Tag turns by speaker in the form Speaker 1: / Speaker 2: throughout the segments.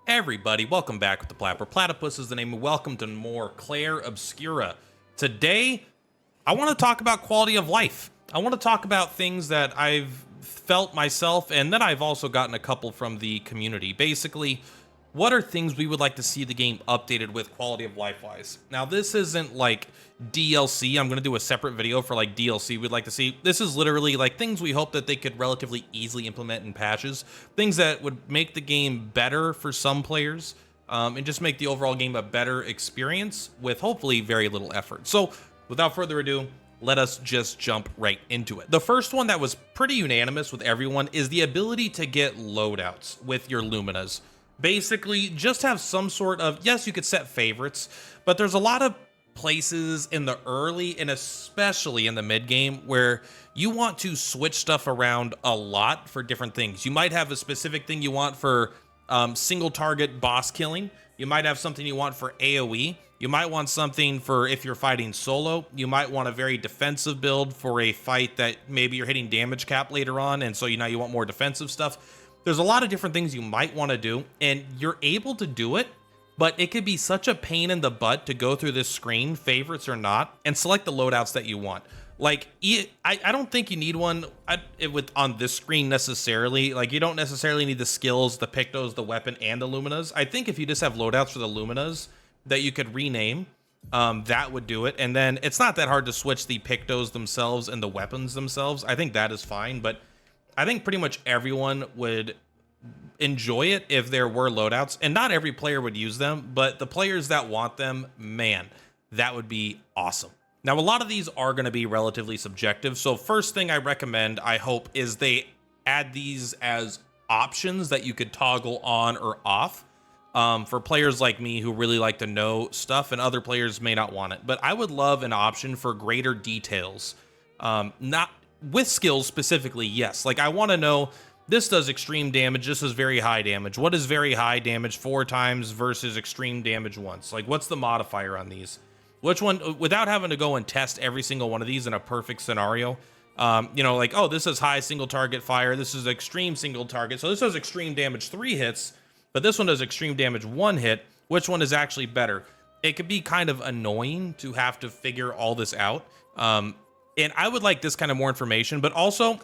Speaker 1: Everybody, welcome back with the Purplatypus is the name, and welcome to more Clair Obscura. Today, I want to talk about quality of life. I want to talk about things that I've felt myself, and then I've also gotten a couple from the community. Basically, what are things we would like to see the game updated with quality of life-wise? Now, this isn't like DLC. I'm going to do a separate video for like DLC we'd like to see. This is literally like things we hope that they could relatively easily implement in patches. Things that would make the game better for some players and just make the overall game a better experience with hopefully very little effort. So without further ado, let us just jump right into it. The first one that was pretty unanimous with everyone is the ability to get loadouts with your Luminas. Basically, just have some sort of, yes, you could set favorites, but there's a lot of places in the early and especially in the mid game where you want to switch stuff around a lot for different things. You might have a specific thing you want for single target boss killing. You might have something you want for AoE. You might want something for if you're fighting solo. You might want a very defensive build for a fight that maybe you're hitting damage cap later on, and so now you want more defensive stuff. There's a lot of different things you might want to do, and you're able to do it, but it could be such a pain in the butt to go through this screen, favorites or not, and select the loadouts that you want. Like, I don't think you need one on this screen necessarily. Like, you don't necessarily need the skills, the Pictos, the weapon, and the Luminas. I think if you just have loadouts for the Luminas that you could rename, that would do it. And then it's not that hard to switch the Pictos themselves and the weapons themselves. I think that is fine, but I think pretty much everyone would enjoy it if there were loadouts, and not every player would use them, but the players that want them, man, that would be awesome. Now, a lot of these are going to be relatively subjective, so first thing I recommend, I hope, is they add these as options that you could toggle on or off for players like me who really like to know stuff, and other players may not want it. But I would love an option for greater details, not with skills specifically, yes. Like, I want to know, this does extreme damage, this is very high damage. What is very high damage 4 times versus extreme damage once? Like, what's the modifier on these? Which one, without having to go and test every single one of these in a perfect scenario, you know, like, oh, this is high single target fire, this is extreme single target, so this does extreme damage 3 hits, but this one does extreme damage 1 hit. Which one is actually better? It could be kind of annoying to have to figure all this out. And I would like this kind of more information, but also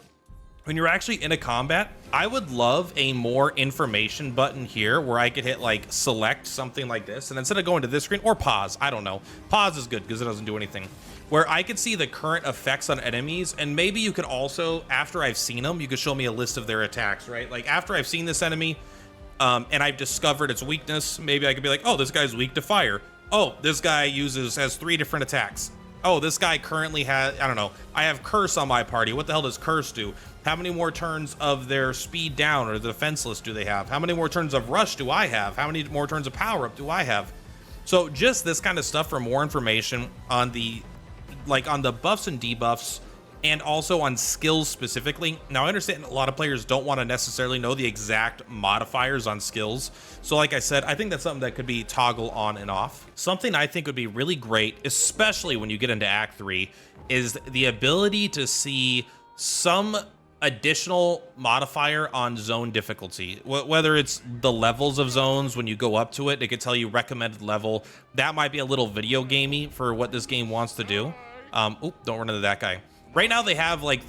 Speaker 1: when you're actually in a combat, I would love a more information button here where I could hit like select something like this, and instead of going to this screen, or pause, I don't know. Pause is good because it doesn't do anything. Where I could see the current effects on enemies, and maybe you could also, after I've seen them, you could show me a list of their attacks, right? Like after I've seen this enemy and I've discovered its weakness, maybe I could be like, oh, this guy's weak to fire. Oh, this guy has 3 different attacks. Oh, this guy currently has, I don't know, I have Curse on my party. What the hell does Curse do? How many more turns of their speed down or the defenseless do they have? How many more turns of rush do I have? How many more turns of power up do I have? So just this kind of stuff for more information on the, like on the buffs and debuffs, and also on skills specifically. Now, I understand a lot of players don't want to necessarily know the exact modifiers on skills. So like I said, I think that's something that could be toggle on and off. Something I think would be really great, especially when you get into Act 3, is the ability to see some additional modifier on zone difficulty. Whether it's the levels of zones, when you go up to it, it could tell you recommended level. That might be a little video gamey for what this game wants to do. Oop, don't run into that guy. Right now they have like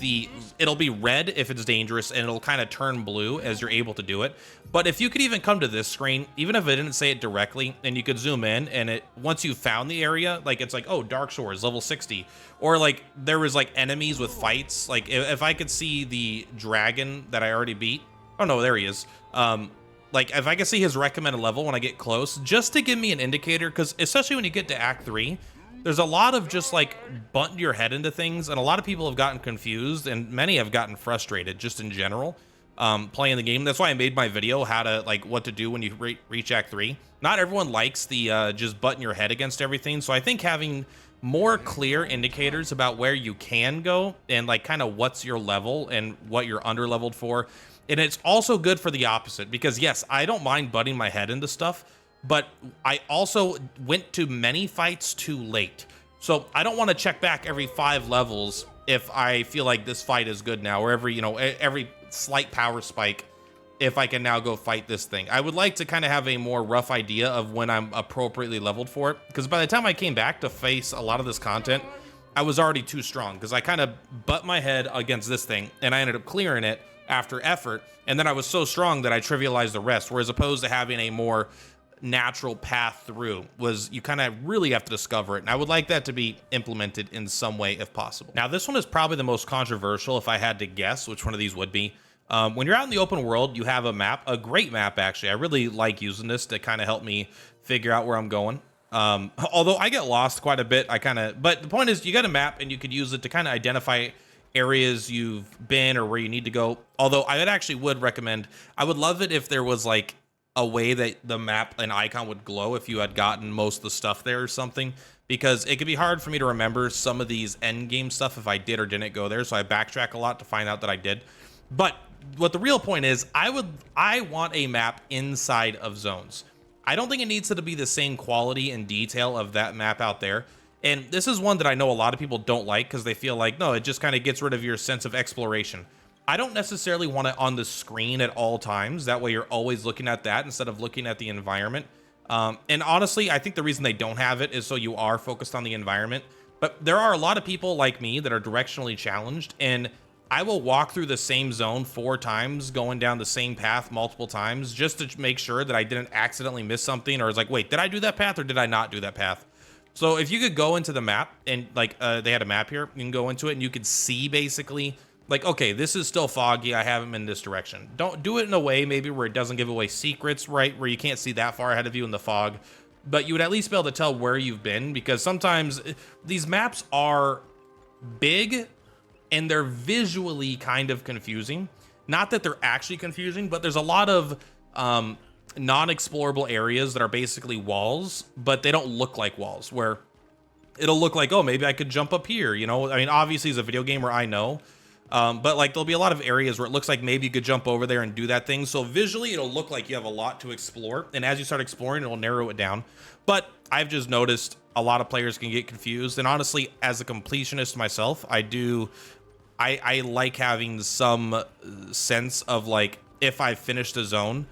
Speaker 1: it'll be red if it's dangerous, and it'll kind of turn blue as you're able to do it. But if you could even come to this screen, even if it didn't say it directly, and you could zoom in, and once you found the area, like it's like, oh, Dark Shores, level 60. Or like there was like enemies with fights. Like if I could see the dragon that I already beat, oh no, there he is. Like if I could see his recommended level when I get close, just to give me an indicator, because especially when you get to Act 3, there's a lot of just like button your head into things, and a lot of people have gotten confused, and many have gotten frustrated just in general playing the game. That's why I made my video, how to like what to do when you reach Act 3. Not everyone likes the just button your head against everything, so I think having more clear indicators about where you can go and like kind of what's your level and what you're under leveled for. And it's also good for the opposite, because yes, I don't mind butting my head into stuff, but I also went to many fights too late. So I don't want to check back every 5 levels if I feel like this fight is good now, or every, you know, every slight power spike if I can now go fight this thing. I would like to kind of have a more rough idea of when I'm appropriately leveled for it, because by the time I came back to face a lot of this content, I was already too strong, because I kind of butt my head against this thing, and I ended up clearing it after effort, and then I was so strong that I trivialized the rest, whereas opposed to having a more natural path through was you kind of really have to discover it, and I would like that to be implemented in some way if possible. Now, this one is probably the most controversial if I had to guess which one of these would be. When you're out in the open world, you have a map, a great map actually. I really like using this to kind of help me figure out where I'm going. Although I get lost quite a bit, but the point is you got a map and you could use it to kind of identify areas you've been or where you need to go. Although I would recommend, I would love it if there was like a way that the map and icon would glow if you had gotten most of the stuff there or something, because it could be hard for me to remember some of these end game stuff if I did or didn't go there. So I backtrack a lot to find out that I did. But what the real point is, I want a map inside of zones. I don't think it needs to be the same quality and detail of that map out there. And this is one that I know a lot of people don't like because they feel like, no, it just kind of gets rid of your sense of exploration. I don't necessarily want it on the screen at all times. That way you're always looking at that instead of looking at the environment. And honestly, I think the reason they don't have it is so you are focused on the environment. But there are a lot of people like me that are directionally challenged, and I will walk through the same zone 4 times, going down the same path multiple times, just to make sure that I didn't accidentally miss something, or is like, wait, did I do that path or did I not do that path? So if you could go into the map and like they had a map here, you can go into it and you could see basically like, okay, this is still foggy. I haven't been in this direction. Don't do it in a way maybe where it doesn't give away secrets, right? Where you can't see that far ahead of you in the fog, but you would at least be able to tell where you've been, because sometimes these maps are big and they're visually kind of confusing. Not that they're actually confusing, but there's a lot of non-explorable areas that are basically walls, but they don't look like walls, where it'll look like, oh, maybe I could jump up here, you know? I mean, obviously it's a video game where I know, but like there'll be a lot of areas where it looks like maybe you could jump over there and do that thing. So visually it'll look like you have a lot to explore, and as you start exploring, it'll narrow it down. But I've just noticed a lot of players can get confused, and honestly, as a completionist myself, I like having some sense of like if I've finished a zone,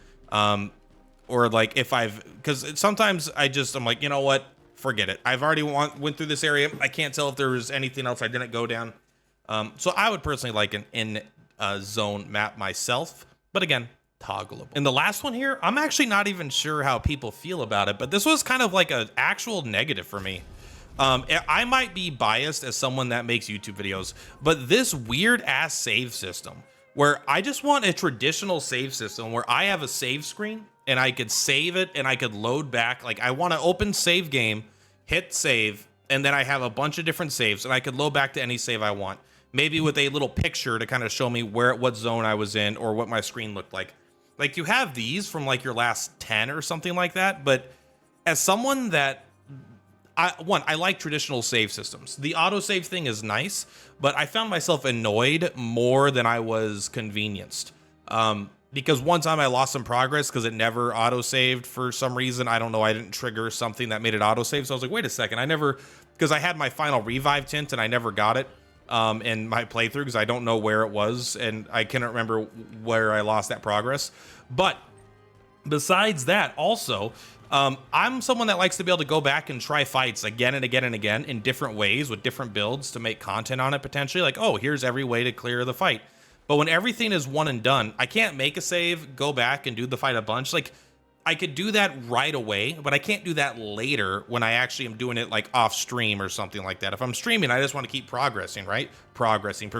Speaker 1: or like if because sometimes I'm like, you know what, forget it. I've already went through this area. I can't tell if there was anything else I didn't go down. So I would personally like an in-zone map myself, but again, toggleable. And the last one here, I'm actually not even sure how people feel about it, but this was kind of like an actual negative for me. I might be biased as someone that makes YouTube videos, but this weird ass save system where I just want a traditional save system where I have a save screen and I could save it and I could load back. Like I want to open save game, hit save, and then I have a bunch of different saves and I could load back to any save I want. Maybe with a little picture to kind of show me what zone I was in or what my screen looked like. Like you have these from like your last 10 or something like that. But as someone that I like traditional save systems. The autosave thing is nice, but I found myself annoyed more than I was convenienced. Because one time I lost some progress because it never autosaved for some reason. I don't know. I didn't trigger something that made it autosave. So I was like, wait a second. Because I had my final revive tint and I never got it in my playthrough because I don't know where it was. And I cannot remember where I lost that progress. But besides that, also, I'm someone that likes to be able to go back and try fights again and again and again in different ways with different builds to make content on it potentially. Like, oh, here's every way to clear the fight. But when everything is one and done, I can't make a save, go back and do the fight a bunch. Like, I could do that right away, but I can't do that later when I actually am doing it like off stream or something like that. If I'm streaming, I just want to keep progressing, right? Progressing.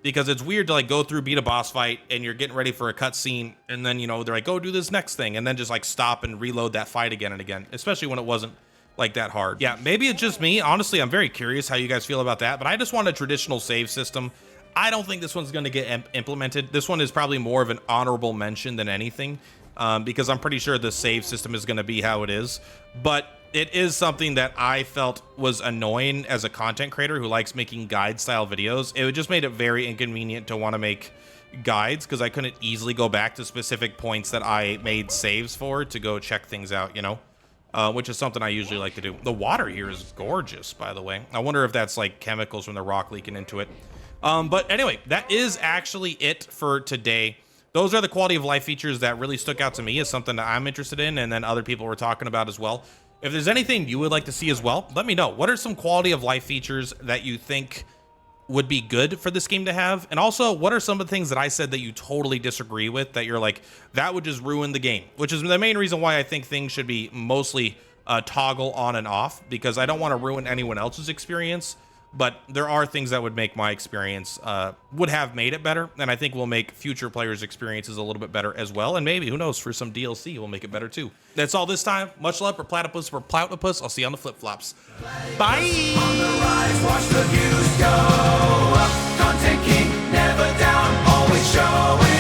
Speaker 1: Because it's weird to like go through, beat a boss fight, and you're getting ready for a cutscene, and then, you know, they're like, go do this next thing, and then just like stop and reload that fight again and again, especially when it wasn't like that hard. Yeah, maybe it's just me. Honestly, I'm very curious how you guys feel about that, but I just want a traditional save system. I don't think this one's going to get implemented. This one is probably more of an honorable mention than anything, because I'm pretty sure the save system is going to be how it is, but it is something that I felt was annoying as a content creator who likes making guide style videos. It just made it very inconvenient to want to make guides because I couldn't easily go back to specific points that I made saves for to go check things out, you know, which is something I usually like to do. The water here is gorgeous, by the way. I wonder if that's like chemicals from the rock leaking into it. But anyway, that is actually it for today. those are the quality of life features that really stuck out to me as something that I'm interested in, and then other people were talking about as well. If there's anything you would like to see as well, let me know. What are some quality of life features that you think would be good for this game to have? And also, what are some of the things that I said that you totally disagree with, that you're like, that would just ruin the game? Which is the main reason why I think things should be mostly toggle on and off, because I don't want to ruin anyone else's experience. But there are things that would make my experience, would have made it better, and I think will make future players' experiences a little bit better as well. And maybe, who knows, for some DLC, we'll make it better too. That's all this time. Much love for Purplatypus. I'll see you on the flip-flops. Bye!
Speaker 2: On the rise, watch the views go up. Content king, never down, always showing.